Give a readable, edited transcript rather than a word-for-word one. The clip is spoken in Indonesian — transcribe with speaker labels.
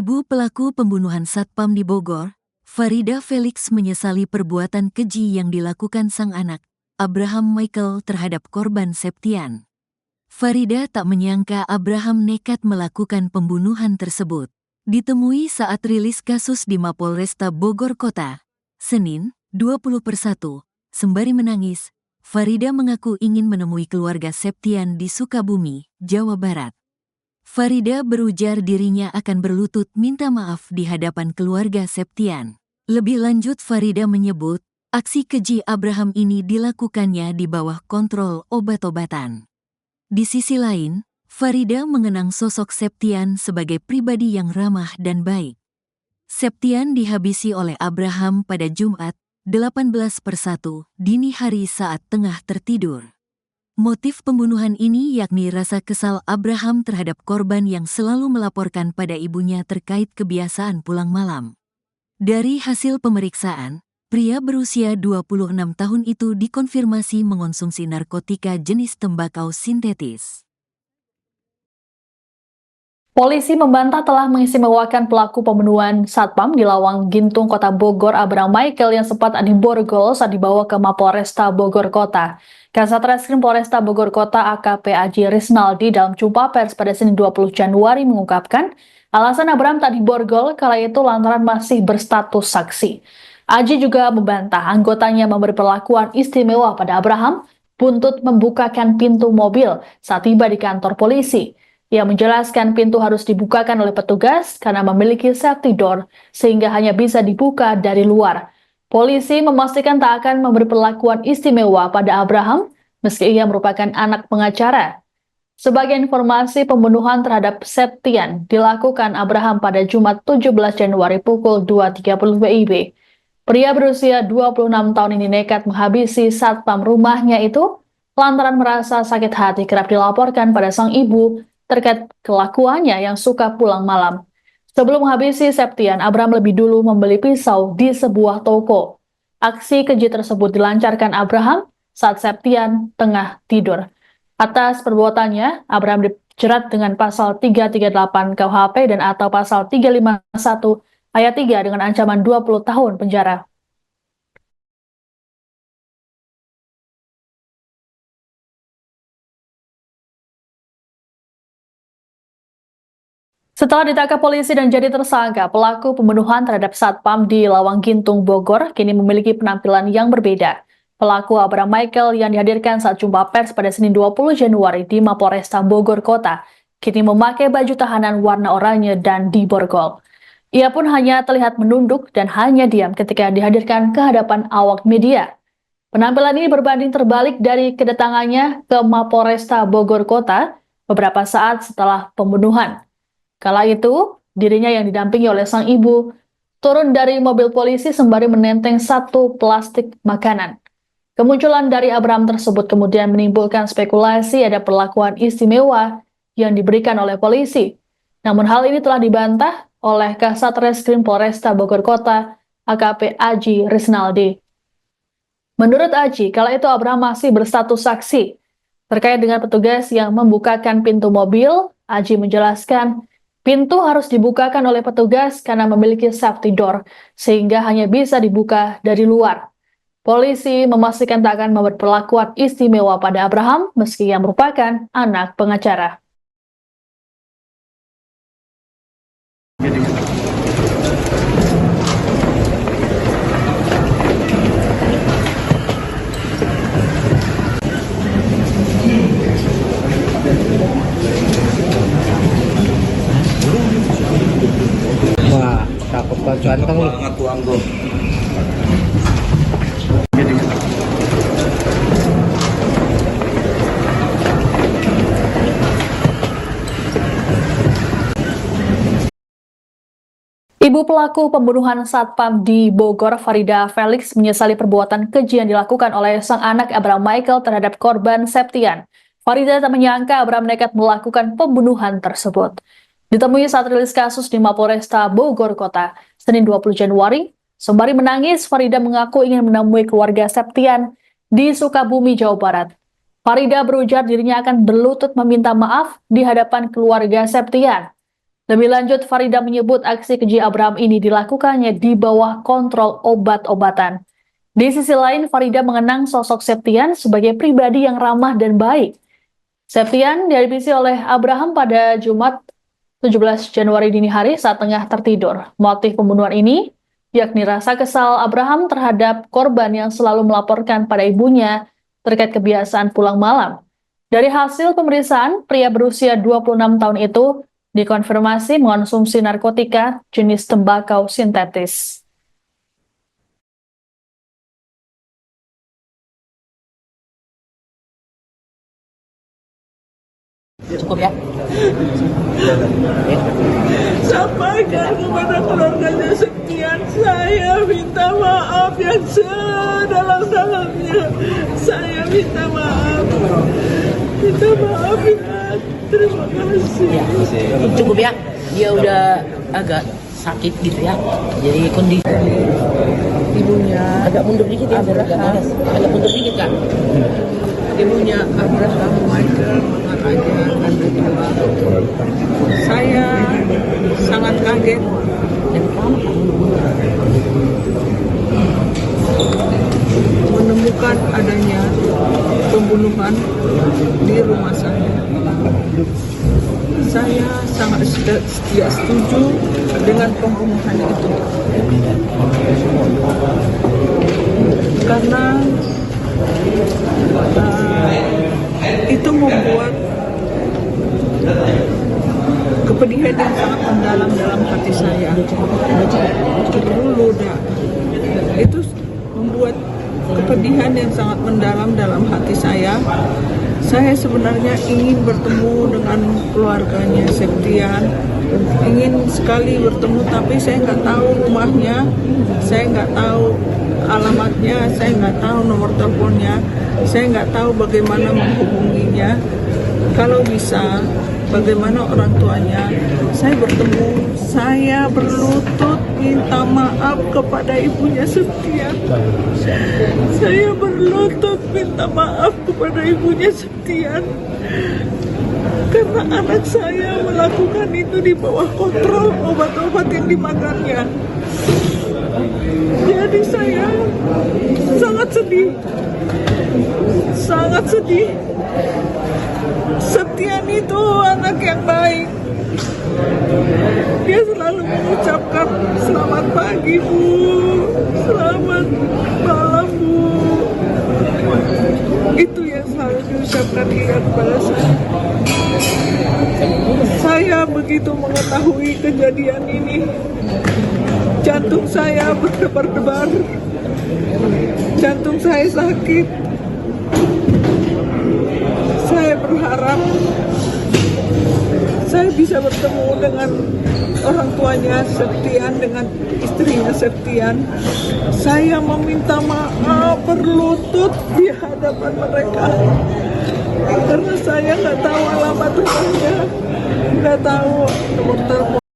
Speaker 1: Ibu pelaku pembunuhan Satpam di Bogor, Farida Felix menyesali perbuatan keji yang dilakukan sang anak, Abraham Michael terhadap korban Septian. Farida tak menyangka Abraham nekat melakukan pembunuhan tersebut. Ditemui saat rilis kasus di Mapolresta Bogor Kota, Senin, 20/1, sembari menangis, Farida mengaku ingin menemui keluarga Septian di Sukabumi, Jawa Barat. Farida berujar dirinya akan berlutut minta maaf di hadapan keluarga Septian. Lebih lanjut, Farida menyebut, aksi keji Abraham ini dilakukannya di bawah kontrol obat-obatan. Di sisi lain, Farida mengenang sosok Septian sebagai pribadi yang ramah dan baik. Septian dihabisi oleh Abraham pada Jumat, 18/1, dini hari saat tengah tertidur. Motif pembunuhan ini yakni rasa kesal Abraham terhadap korban yang selalu melaporkan pada ibunya terkait kebiasaan pulang malam. Dari hasil pemeriksaan, pria berusia 26 tahun itu dikonfirmasi mengonsumsi narkotika jenis tembakau sintetis.
Speaker 2: Polisi membantah telah mengistimewakan pelaku pembunuhan Satpam di Lawang Gintung, Kota Bogor, Abraham Michael yang sempat diborgol saat dibawa ke Mapolresta Bogor Kota. Kasat Reskrim Polresta Bogor Kota AKP Aji Risnaldi dalam jumpa pers pada Senin 20 Januari mengungkapkan, alasan Abraham tak diborgol kala itu lantaran masih berstatus saksi. Aji juga membantah anggotanya memberi perlakuan istimewa pada Abraham buntut membukakan pintu mobil saat tiba di kantor polisi. Ia menjelaskan pintu harus dibukakan oleh petugas karena memiliki safety door sehingga hanya bisa dibuka dari luar. Polisi memastikan tak akan memberi perlakuan istimewa pada Abraham meski ia merupakan anak pengacara. Sebagai informasi, pembunuhan terhadap Septian dilakukan Abraham pada Jumat 17 Januari pukul 2.30 WIB. Pria berusia 26 tahun ini nekat menghabisi satpam rumahnya itu lantaran merasa sakit hati kerap dilaporkan pada sang ibu terkait kelakuannya yang suka pulang malam. Sebelum menghabisi Septian, Abraham lebih dulu membeli pisau di sebuah toko. Aksi keji tersebut dilancarkan Abraham saat Septian tengah tidur. Atas perbuatannya, Abraham dijerat dengan pasal 338 KUHP dan atau pasal 351 ayat 3 dengan ancaman 20 tahun penjara. Setelah ditangkap polisi dan jadi tersangka, pelaku pembunuhan terhadap Satpam di Lawang Gintung, Bogor, kini memiliki penampilan yang berbeda. Pelaku Abraham Michael yang dihadirkan saat jumpa pers pada Senin 20 Januari di Mapolresta Bogor Kota, kini memakai baju tahanan warna oranye dan diborgol. Ia pun hanya terlihat menunduk dan hanya diam ketika dihadirkan ke hadapan awak media. Penampilan ini berbanding terbalik dari kedatangannya ke Mapolresta Bogor Kota beberapa saat setelah pembunuhan. Kala itu, dirinya yang didampingi oleh sang ibu turun dari mobil polisi sembari menenteng satu plastik makanan. Kemunculan dari Abraham tersebut kemudian menimbulkan spekulasi ada perlakuan istimewa yang diberikan oleh polisi. Namun hal ini telah dibantah oleh Kasat Reskrim Polresta Bogor Kota AKP Aji Risnaldi. Menurut Aji, kala itu Abraham masih berstatus saksi. Terkait dengan petugas yang membukakan pintu mobil, Aji menjelaskan, pintu harus dibukakan oleh petugas karena memiliki safety door, sehingga hanya bisa dibuka dari luar. Polisi memastikan tak akan memberi perlakuan istimewa pada Abraham meski ia merupakan anak pengacara.
Speaker 3: Wah, cakep bajuan kamu. Banget tuang bro.
Speaker 2: Ibu pelaku pembunuhan Satpam di Bogor, Farida Felix, menyesali perbuatan keji yang dilakukan oleh sang anak Abraham Michael terhadap korban Septian. Farida tak menyangka Abraham nekat melakukan pembunuhan tersebut. Ditemui saat rilis kasus di Mapolresta Bogor Kota, Senin 20 Januari, sembari menangis, Farida mengaku ingin menemui keluarga Septian di Sukabumi, Jawa Barat. Farida berujar dirinya akan berlutut meminta maaf di hadapan keluarga Septian. Lebih lanjut, Farida menyebut aksi keji Abraham ini dilakukannya di bawah kontrol obat-obatan. Di sisi lain, Farida mengenang sosok Septian sebagai pribadi yang ramah dan baik. Septian dihabisi oleh Abraham pada Jumat 17 Januari dini hari saat tengah tertidur. Motif pembunuhan ini yakni rasa kesal Abraham terhadap korban yang selalu melaporkan pada ibunya terkait kebiasaan pulang malam. Dari hasil pemeriksaan, pria berusia 26 tahun itu dikonfirmasi mengonsumsi narkotika jenis tembakau sintetis.
Speaker 4: Cukup ya.
Speaker 5: Sampaikan kepada keluarganya Septian, saya minta maaf yang sedalam-dalamnya. Saya minta maaf. Minta maaf ya. Terima kasih.
Speaker 4: Ya, cukup ya. Dia udah agak sakit gitu ya. Jadi kondisi
Speaker 5: Ibunya
Speaker 4: agak mundur dikit ya. Agak mundur dikit kan.
Speaker 5: Ibunya Abraham Michael Maharaja Nandudua. Saya sangat kaget
Speaker 4: Dan kamu
Speaker 5: menemukan adanya pembunuhan di rumah saya. Saya sangat tidak setuju dengan pembunuhan itu. Karena itu membuat kepedihan yang sangat mendalam dalam hati saya. Dulu dah, itu membuat kepedihan yang sangat mendalam dalam hati saya. Saya sebenarnya ingin bertemu dengan keluarganya Septian, ingin sekali bertemu, tapi saya nggak tahu rumahnya, saya nggak tahu alamatnya, saya nggak tahu nomor teleponnya, saya nggak tahu bagaimana menghubunginya. Kalau bisa, bagaimana orang tuanya, saya bertemu, saya berlutut minta maaf kepada ibunya Septian. Saya berlutut minta maaf kepada ibunya Septian. Karena anak saya melakukan itu di bawah kontrol obat-obat yang dimakannya. Jadi saya sangat sedih. Sangat sedih. Septian itu anak yang baik. Dia selalu mengucapkan selamat pagi Bu, selamat malam Bu. Itu yang selalu diucapkan dia kepada saya. Saya begitu mengetahui kejadian ini, jantung saya berdebar-debar, jantung saya sakit. Saya berharap saya bisa bertemu dengan orang tuanya Septian, dengan istrinya Septian. Saya meminta maaf berlutut di hadapan mereka. Karena saya nggak tahu alamat rumahnya, nggak tahu nomor telepon.